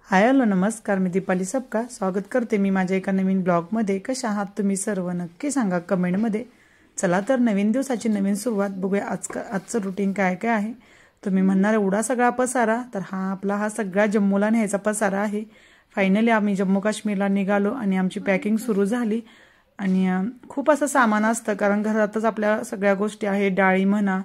Hi hello नमस्कार, मी दीपाली सबका स्वागत करते मी माझ्या एका नवीन ब्लॉगमध्ये। कशा आहात तुम्ही सर्व नक्की सांगा कमेंटमध्ये। चला तर नवीन दिवसाची नवीन सुरुवात बघूया। आजचं रुटीन काय काय आहे। तुम्ही म्हणणार एवढा सगळा पसारा, तर हा सगळा जम्मूला न्यायचा पसारा आहे। फायनली आम्ही जम्मू काश्मीरला निघालो आणि आमची पॅकिंग सुरू झाली। आणि खूप असं सामान असतं, कारण घरातच आपल्या सगळ्या गोष्टी आहेत, डाळी म्हणा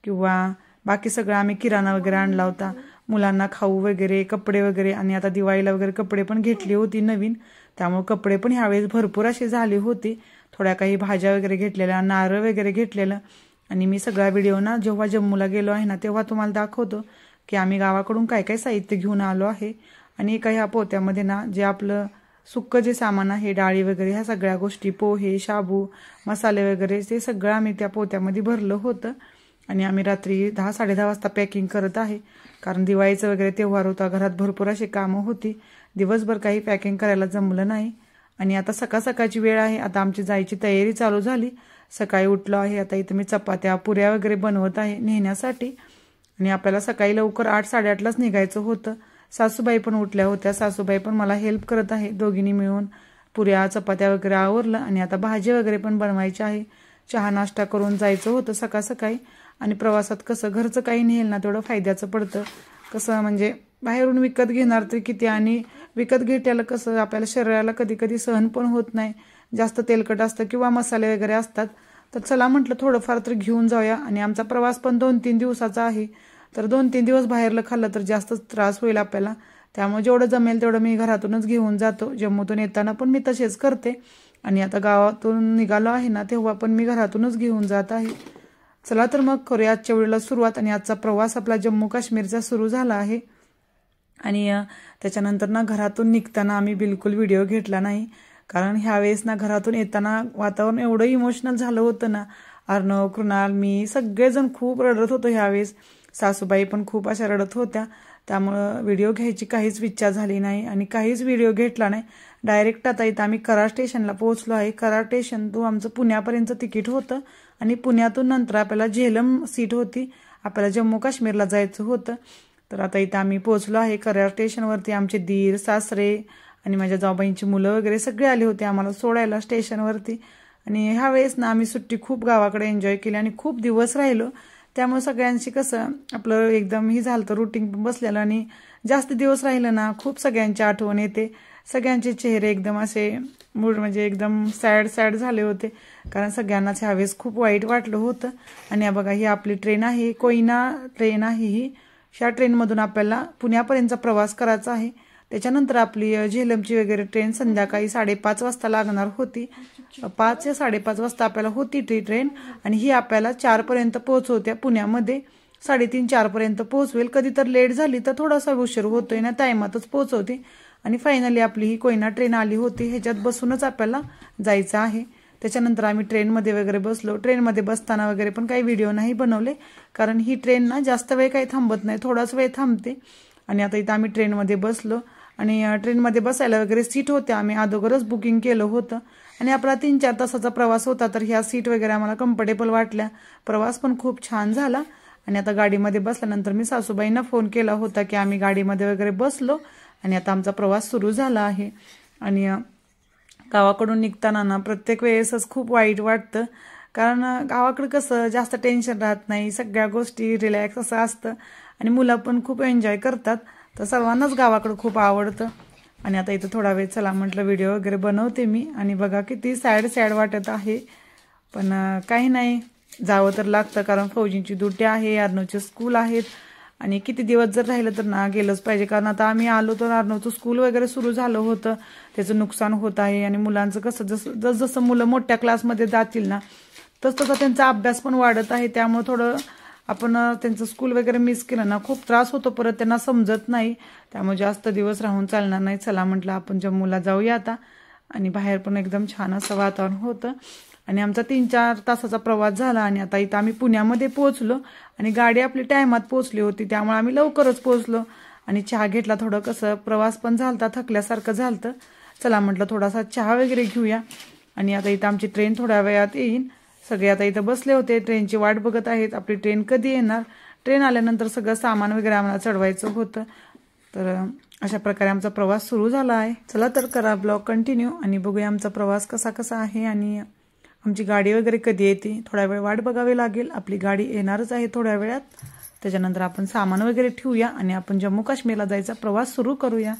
किंवा बाकी सगळं आम्ही किराणा वगैरे आणला होता, मुलांना खाऊ वगैरे, कपडे वगैरे। आणि आता दिवाळीला वगैरे कपडे पण घेतली होती नवीन, त्यामुळे कपडे पण ह्यावेळेस भरपूर असे झाले होते। थोड्या काही भाज्या वगैरे घेतलेल्या, नारळ वगैरे घेतलेलं। आणि मी सगळा व्हिडिओ ना जेव्हा जम्मूला गेलो आहे ना तेव्हा तुम्हाला दाखवतो की आम्ही गावाकडून काय काय साहित्य घेऊन आलो आहे। आणि एका ह्या पोत्यामध्ये ना जे आपलं सुक्क जे सामान आहे, डाळी वगैरे, ह्या सगळ्या गोष्टी, पोहे, शाबू, मसाले वगैरे, ते सगळं आम्ही त्या पोत्यामध्ये भरलं होतं। आणि आम्ही रात्री 10-10:30 वाजता पॅकिंग करत आहे, कारण दिवाळीचं वगैरे त्योहार होता, घरात भरपूर अशी कामं होती, दिवसभर काही पॅकिंग करायला जमलं नाही। आणि आता सकाळची वेळ आहे, आता आमची जायची तयारी चालू झाली। सकाळी उठलो आहे, आता इथे मी चपात्या पुऱ्या वगैरे बनवत आहे नेण्यासाठी। आणि आपल्याला सकाळी लवकर 8-8:30लाच निघायचं होतं। सासूबाई पण उठल्या होत्या, सासूबाई पण मला हेल्प करत आहे, दोघींनी मिळून पुऱ्या चपात्या वगैरे आवरलं। आणि आता भाजी वगैरे पण बनवायची आहे, चहा नाश्ता करून जायचं होतं सकाळी। आणि प्रवासात कसं घरचं काही नेल ना तेवढं फायद्याचं पडतं। कसं म्हणजे बाहेरून विकत घेणार तर किती, आणि विकत घेतल्याला कसं आपल्याला शरीराला कधी कधी सहन पण होत नाही, जास्त तेलकट असतं किंवा मसाले वगैरे असतात। तर चला म्हटलं थोडंफार तर घेऊन जाऊया। आणि आमचा प्रवास पण 2-3 दिवसाचा आहे, तर 2-3 दिवस बाहेरलं खाल्लं तर जास्तच त्रास होईल आपल्याला, त्यामुळे जेवढं जमेल तेवढं मी घरातूनच घेऊन जातो। जम्मूतून येताना पण मी तसेच करते, आणि आता गावातून निघालो आहे ना तेव्हा पण मी घरातूनच घेऊन जात आहे। चला तर मग करूया आजच्या वेळेला सुरुवात। आणि आजचा प्रवास आपला जम्मू काश्मीरचा सुरू झाला आहे। आणि त्याच्यानंतर ना घरातून निघताना आम्ही बिलकुल व्हिडिओ घेतला नाही, कारण ह्यावेळेस ना घरातून येताना वातावरण एवढं इमोशनल झालं होतं ना, अर्णव, कृणाल, मी सगळेजण खूप रडत होतो ह्यावेळेस, सासूबाई पण खूप अशा रडत होत्या, त्यामुळं व्हिडिओ घ्यायची काहीच इच्छा झाली नाही आणि काहीच व्हिडिओ घेतला नाही। डायरेक्ट आता इथं आम्ही कराड स्टेशनला पोहोचलो आहे। कराड स्टेशन तो आमचं पुण्यापर्यंतचं तिकीट होतं, आणि पुण्यातून नंतर आपल्याला झेलम सीट होती, आपल्याला जम्मू काश्मीरला जायचं होतं। तर आता इथं आम्ही पोहोचलो आहे कराड स्टेशनवरती। आमचे दीर, सासरे आणि माझ्या जाऊबाईंची मुलं वगैरे सगळे आले होते आम्हाला सोडायला स्टेशनवरती। आणि ह्या वेळेस ना आम्ही सुट्टी खूप गावाकडे एन्जॉय केली आणि खूप दिवस राहिलो, त्यामुळे सगळ्यांशी कसं आपलं एकदम ही झालं, रुटीन पण बसलेलं, आणि जास्त दिवस राहिलं ना खूप सगळ्यांची आठवण येते। सगळ्यांचे चेहरे एकदम असे मूड म्हणजे एकदम सॅड झाले होते, कारण सगळ्यांनाच ह्यावेळेस खूप वाईट वाटलं होतं। आणि बघा ही आपली ट्रेन आहे, कोयना ट्रेन आहे ही। ह्या ट्रेनमधून आपल्याला पुण्यापर्यंतचा प्रवास करायचा आहे। त्याच्यानंतर आपली झेलमची वगैरे ट्रेन संध्याकाळी 5:30 वाजता लागणार होती, 5 या 5:30 वाजता आपल्याला होती ती ट्रेन। आणि ही आपल्याला 4पर्यंत पोहोचवत्या पुण्यामध्ये, 3:30-4 पर्यंत पोहोचवेल। कधी तर लेट झाली तर थोडासा उशीर होतोय ना, टायमातच पोहोचवते। आणि फायनली आपली ही कोयना ट्रेन आली होती, ह्याच्यात बसूनच आपल्याला जायचं आहे। त्याच्यानंतर आम्ही ट्रेनमध्ये वगैरे बसलो। ट्रेनमध्ये बसताना वगैरे पण काही व्हिडिओ नाही बनवले, कारण ही ट्रेन ना जास्त वेळ काही थांबत नाही, थोडाच वेळ थांबते। आणि आता इथं आम्ही ट्रेनमध्ये बसलो, आणि ट्रेनमध्ये बसायला वगैरे सीट होत्या, आम्ही अगोदरच बुकिंग केलं होतं। आणि आपला 3-4 तासाचा प्रवास होता, तर ह्या सीट वगैरे आम्हाला कम्फर्टेबल वाटल्या, प्रवास पण खूप छान झाला। आणि आता गाडीमध्ये बसल्यानंतर मी सासूबाईंना फोन केला होता की आम्ही गाडीमध्ये वगैरे बसलो, आणि आता आमचा प्रवास सुरू झाला आहे। आणि गावाकडून निघताना ना प्रत्येक वेळेसच खूप वाईट वाटतं, कारण गावाकडे कसं जास्त टेन्शन राहत नाही, सगळ्या गोष्टी रिलॅक्स असं असतं, आणि मुलं पण खूप एन्जॉय करतात, तर सर्वांनाच गावाकडं खूप आवडतं। आणि आता इथं थोडा वेळ चला म्हटलं व्हिडिओ वगैरे बनवते मी। आणि बघा किती सॅड वाटत आहे, पण काही नाही, जावं तर लागतं, कारण फौजींची ड्युटी आहे, अर्णवचे स्कूल आहेत, आणि किती दिवस जर राहिलं तर ना गेलंच पाहिजे। कारण आता आम्ही आलो तर अर्णवचं स्कूल वगैरे सुरू झालं होतं, त्याचं नुकसान होत आहे। आणि मुलांचं कसं जसं मुलं मोठ्या क्लासमध्ये जातील ना तसं त्यांचा अभ्यास पण वाढत आहे, त्यामुळे थोडं आपण त्यांचं स्कूल वगैरे मिस केलं ना खूप त्रास होतो, परत त्यांना समजत नाही, त्यामुळे जास्त दिवस राहून चालणार नाही। चला म्हटलं आपण जम्मूला जाऊया आता। आणि बाहेर पण एकदम छान असं वातावरण होतं, आणि आमचा 3-4 तासाचा प्रवास झाला। आणि आता इथं आम्ही पुण्यामध्ये पोहोचलो, आणि गाडी आपली टायमात पोहोचली होती, त्यामुळे आम्ही लवकरच पोहोचलो। आणि चहा घेतला, थोडं कसं प्रवास पण झालता, थकल्यासारखं झालतं, चला म्हटलं थोडासा चहा वगैरे घेऊया। आणि आता इथं आमची ट्रेन थोड्या वेळात येईल, सगळे आता इथं बसले होते, ट्रेनची वाट बघत आहेत, आपली ट्रेन कधी येणार। ट्रेन आल्यानंतर सगळं सामान वगैरे आम्हाला चढवायचं होतं, तर अशा प्रकारे आमचा प्रवास सुरू झाला आहे। चला तर करा ब्लॉग कंटिन्यू आणि बघूया आमचा प्रवास कसा आहे आणि आमची गाडी वगैरे कधी येते। थोडा वेळ वाट बघावी लागेल, आपली गाडी येणारच आहे थोड्या वेळात। त्याच्यानंतर आपण सामान वगैरे ठेवूया आणि आपण जम्मू काश्मीरला जायचा प्रवास सुरू करूया।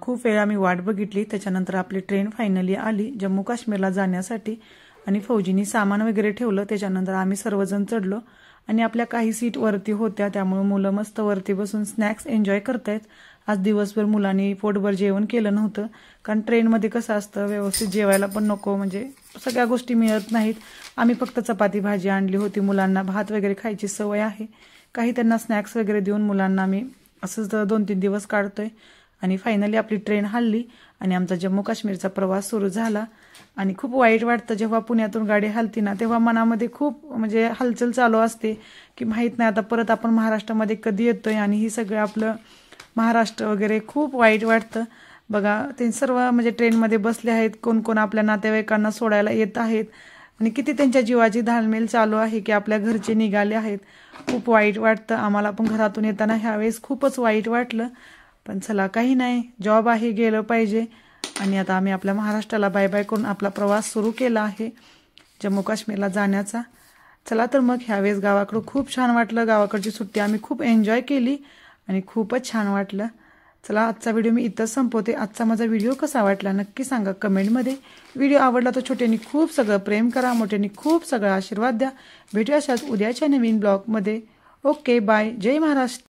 खूप वेळ आम्ही वाट बघितली। त्याच्यानंतर आपली ट्रेन फायनली आली जम्मू काश्मीरला जाण्यासाठी आणि फौजींनी सामान वगैरे ठेवलं। त्याच्यानंतर आम्ही सर्वजण चढलो आणि आपल्या काही सीट वरती होत्या, त्यामुळे मुलं मस्त वरती बसून स्नॅक्स एन्जॉय करतायत। आज दिवसभर मुलांनी पोटभर जेवण केलं नव्हतं, कारण ट्रेनमध्ये कसं असतं व्यवस्थित जेवायला पण नको, म्हणजे सगळ्या गोष्टी मिळत नाहीत। आम्ही फक्त चपाती भाजी आणली होती, मुलांना भात वगैरे खायची सवय आहे। काही त्यांना स्नॅक्स वगैरे देऊन मुलांना आम्ही असंच 2-3 दिवस काढतोय आणि फायनली आपली ट्रेन हलली आणि आमचा जम्मू काश्मीरचा प्रवास सुरू झाला। आणि खूप वाईट वाटतं जेव्हा पुण्यातून गाडी हलती ना, तेव्हा मनामध्ये खूप म्हणजे हलचल चालू असते की माहित नाही आता परत आपण महाराष्ट्रामध्ये कधी येतोय आणि ही सगळं आपलं महाराष्ट्र वगैरे खूप वाईट वाटतं। बघा ते सर्व म्हणजे ट्रेनमध्ये बसले आहेत, कोण कोण आपल्या नातेवाईकांना सोडायला येत आहेत आणि किती त्यांच्या जीवाची धालमेल चालू आहे की आपल्या घरचे निघाले आहेत। खूप वाईट वाटतं। आम्हाला पण घरातून येताना ह्यावेळेस खूपच वाईट वाटलं, पण चला काही नाही, जॉब आहे, गेलं पाहिजे। आणि आता आम्ही आपल्या महाराष्ट्राला बाय बाय करून आपला प्रवास सुरू केला आहे जम्मू काश्मीरला जाण्याचा। चला तर मग ह्यावेळेस गावाकडं खूप छान वाटलं, गावाकडची सुट्टी आम्ही खूप एन्जॉय केली आणि खूपच छान वाटलं। चला आजचा व्हिडिओ मी इथंच संपवते। आजचा माझा व्हिडिओ कसा वाटला नक्की सांगा कमेंटमध्ये। व्हिडिओ आवडला तर छोट्यांनी खूप सगळं प्रेम करा, मोठ्यांनी खूप सगळं आशीर्वाद द्या। भेटूया अशाच उद्याच्या नवीन ब्लॉगमध्ये। ओके बाय, जय महाराष्ट्र।